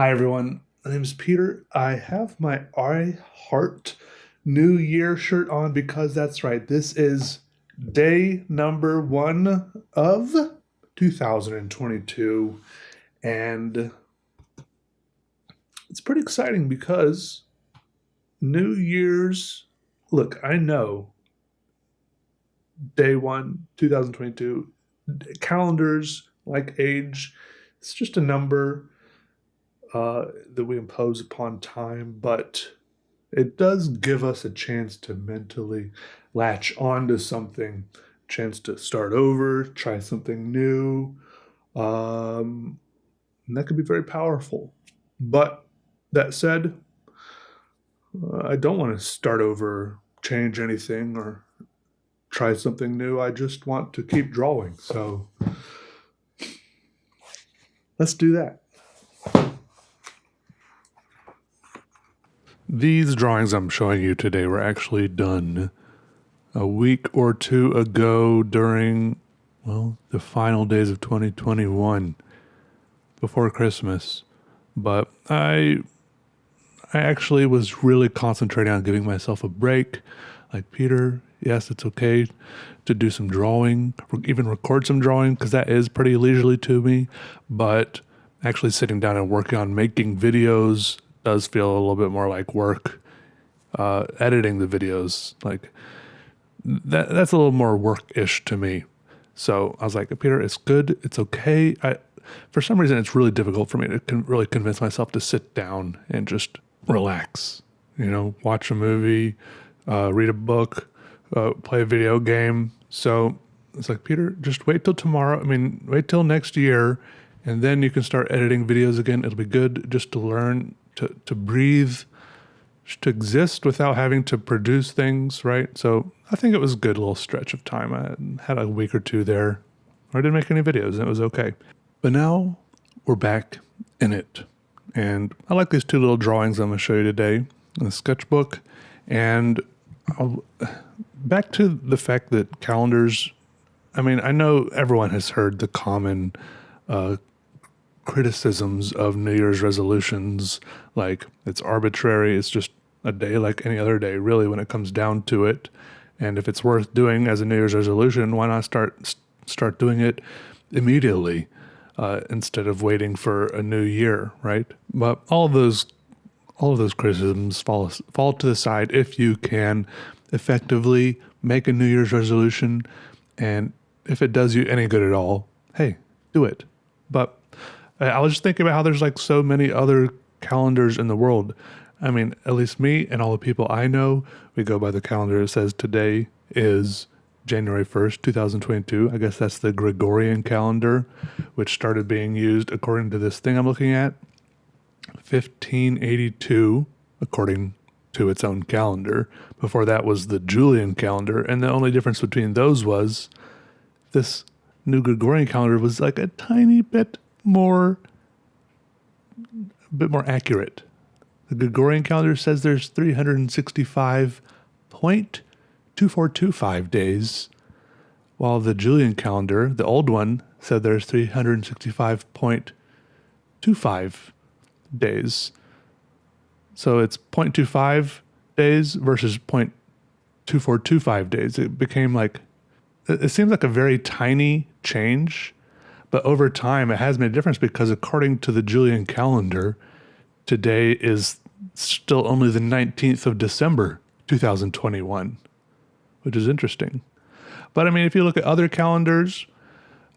Hi, everyone. My name is Peter. I have my I Heart New Year shirt on because that's right. This is day number one of 2022. And it's pretty exciting because New Year's, look, I know day one, 2022, calendars like age, it's just a number that we impose upon time, but it does give us a chance to mentally latch onto something, chance to start over, try something new. And that could be very powerful. But that said, I don't want to start over, change anything, or try something new. I just want to keep drawing. So let's do that. These drawings I'm showing you today were actually done a week or two ago during, well, the final days of 2021 before Christmas. But I actually was really concentrating on giving myself a break. Like, Peter, yes, it's okay to do some drawing, even record some drawing, because that is pretty leisurely to me. But actually sitting down and working on making videos does feel a little bit more like work. Editing the videos, like that's a little more work-ish to me. So I was like, Peter, it's good, it's okay. For some reason, it's really difficult for me to really convince myself to sit down and just relax. Watch a movie, read a book, play a video game. So it's like, Peter, just wait till tomorrow. Wait till next year, and then you can start editing videos again. It'll be good just to learn to breathe, to exist without having to produce things, right? So I think it was a good little stretch of time. I had a week or two there. I didn't make any videos, and it was okay. But now we're back in it. And I like these two little drawings I'm going to show you today in the sketchbook. And back to the fact that calendars, I know everyone has heard the common criticisms of New Year's resolutions, like it's arbitrary, it's just a day like any other day, really, when it comes down to it. And if it's worth doing as a New Year's resolution, why not start doing it immediately instead of waiting for a new year, right? But all of those criticisms fall to the side if you can effectively make a New Year's resolution, and if it does you any good at all, hey, do it. But I was just thinking about how there's like so many other calendars in the world. At least me and all the people I know, we go by the calendar that says today is January 1st, 2022. I guess that's the Gregorian calendar, which started being used, according to this thing I'm looking at, 1582, according to its own calendar. Before that was the Julian calendar, and the only difference between those was this new Gregorian calendar was like a tiny bit more accurate. The Gregorian calendar says there's 365.2425 days, while the Julian calendar, the old one, said there's 365.25 days. So it's 0.25 days versus 0.2425 days. It seems like a very tiny change, but over time it has made a difference because according to the Julian calendar, today is still only the 19th of December, 2021, which is interesting. But if you look at other calendars,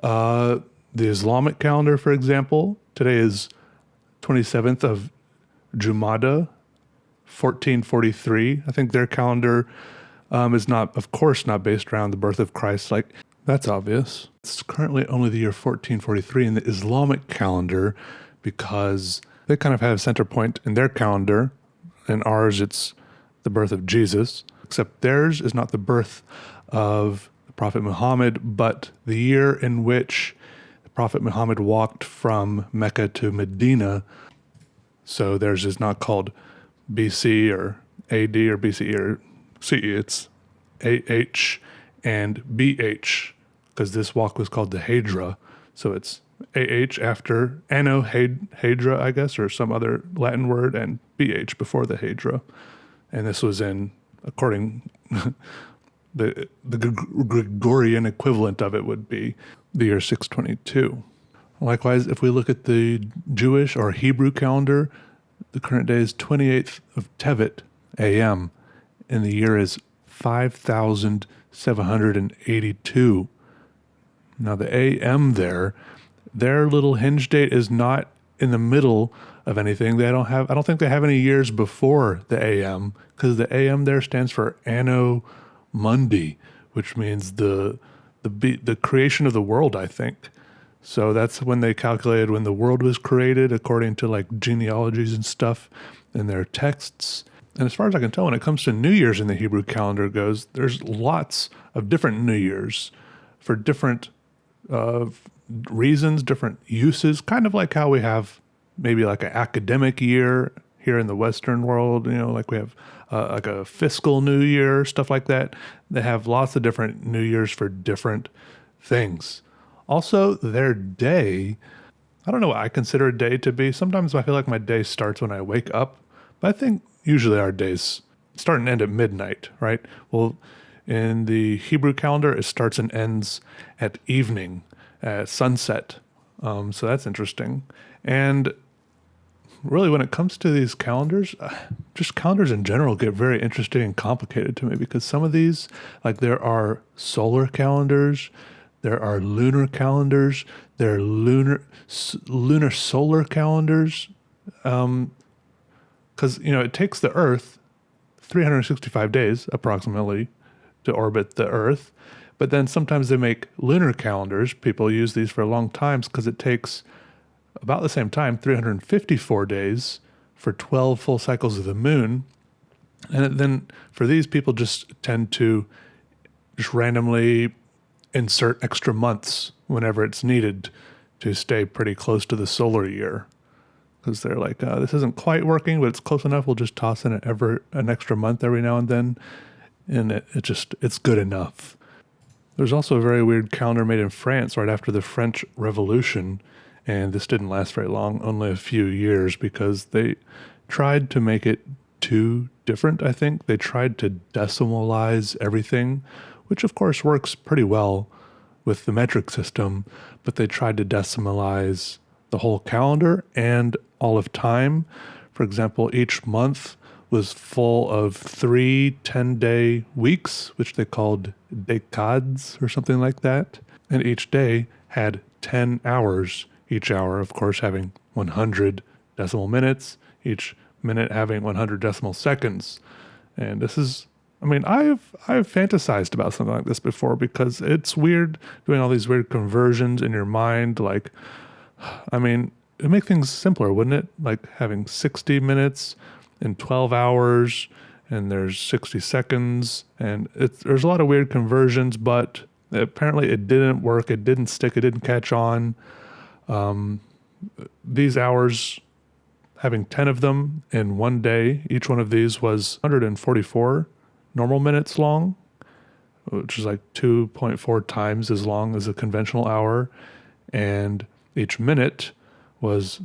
the Islamic calendar, for example, today is 27th of Jumada, 1443. I think their calendar is not, of course, not based around the birth of Christ. Like, that's obvious. It's currently only the year 1443 in the Islamic calendar because they kind of have a center point in their calendar. In ours, it's the birth of Jesus, except theirs is not the birth of the Prophet Muhammad, but the year in which the Prophet Muhammad walked from Mecca to Medina. So theirs is not called BC or AD or BCE or CE. It's AH and BH, because this walk was called the Hijra. So it's AH after Hydra, I guess, or some other Latin word, and BH before the Hydra. And this was in, according, the Gregorian equivalent of it would be the year 622. Likewise, if we look at the Jewish or Hebrew calendar, the current day is 28th of Tevet, AM, and the year is 5,782. Now the AM their little hinge date is not in the middle of anything. I don't think they have any years before the AM, because the AM there stands for Anno Mundi, which means the creation of the world, I think. So that's when they calculated when the world was created, according to like genealogies and stuff in their texts. And as far as I can tell, when it comes to New Year's in the Hebrew calendar goes, there's lots of different New Years for different reasons, different uses, kind of like how we have maybe like an academic year here in the Western world, like we have like a fiscal New Year, stuff like that. They have lots of different New Years for different things. Also, their day, I don't know what I consider a day to be. Sometimes I feel like my day starts when I wake up, but I think usually our days start and end at midnight, right? Well, in the Hebrew calendar, it starts and ends at evening, at sunset. So that's interesting. And really, when it comes to these calendars, just calendars in general get very interesting and complicated to me, because some of these, like there are solar calendars, there are lunar calendars, there are lunar solar calendars, because it takes the Earth 365 days approximately to orbit the Earth, but then sometimes they make lunar calendars. People use these for long times because it takes about the same time, 354 days for 12 full cycles of the moon. And then for these, people just tend to just randomly insert extra months whenever it's needed to stay pretty close to the solar year. Because they're like, this isn't quite working, but it's close enough. We'll just toss in an extra month every now and then. And it's good enough. There's also a very weird calendar made in France right after the French Revolution. And this didn't last very long, only a few years, because they tried to make it too different, I think. They tried to decimalize everything, which of course works pretty well with the metric system, but they tried to decimalize the whole calendar and all of time. For example, each month was full of 3 10-day weeks, which they called decades or something like that. And each day had 10 hours. Each hour, of course, having 100 decimal minutes, each minute having 100 decimal seconds. And this is, I've fantasized about something like this before, because it's weird doing all these weird conversions in your mind. Like, it'd make things simpler, wouldn't it? Like having 60 minutes and 12 hours, and there's 60 seconds, and there's a lot of weird conversions, but apparently it didn't work. It didn't stick. It didn't catch on. These hours, having 10 of them in one day, each one of these was 144 normal minutes long, which is like 2.4 times as long as a conventional hour. And each minute was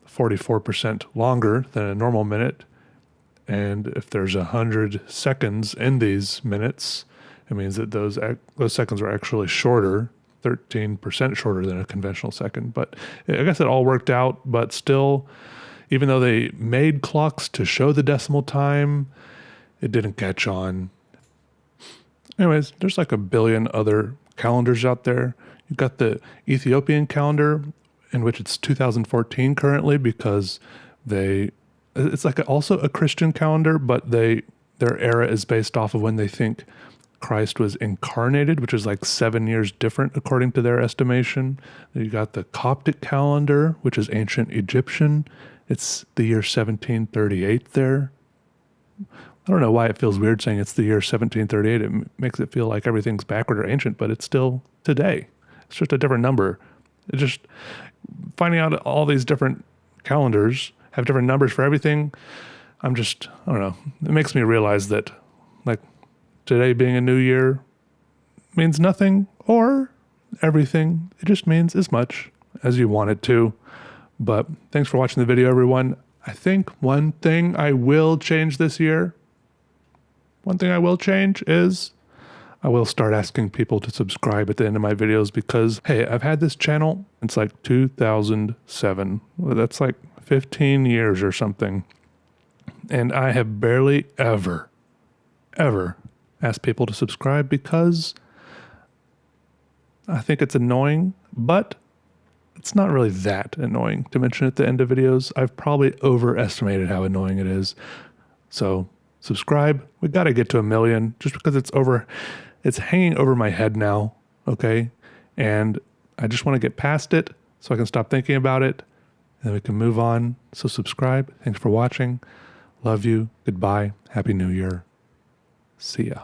44% longer than a normal minute. And if there's 100 seconds in these minutes, it means that those seconds are actually shorter, 13% shorter than a conventional second. But I guess it all worked out, but still, even though they made clocks to show the decimal time, it didn't catch on. Anyways, there's like a billion other calendars out there. You've got the Ethiopian calendar, in which it's 2014 currently, because it's like also a Christian calendar, but their era is based off of when they think Christ was incarnated, which is like 7 years different according to their estimation. You got the Coptic calendar, which is ancient Egyptian. It's the year 1738 there. I don't know why it feels weird saying it's the year 1738. It makes it feel like everything's backward or ancient, but it's still today. It's just a different number. It's just finding out all these different calendars have different numbers for everything. I don't know. It makes me realize that, like, today being a new year means nothing or everything. It just means as much as you want it to. But thanks for watching the video, everyone. I think one thing I will change this year, is I will start asking people to subscribe at the end of my videos because, hey, I've had this channel. It's like 2007. Well, that's like 15 years or something. And I have barely ever asked people to subscribe because I think it's annoying, but it's not really that annoying to mention at the end of videos. I've probably overestimated how annoying it is. So subscribe. We got to get to 1 million just because it's hanging over my head now. Okay. And I just want to get past it so I can stop thinking about it and we can move on. So subscribe. Thanks for watching. Love you. Goodbye. Happy New Year. See ya.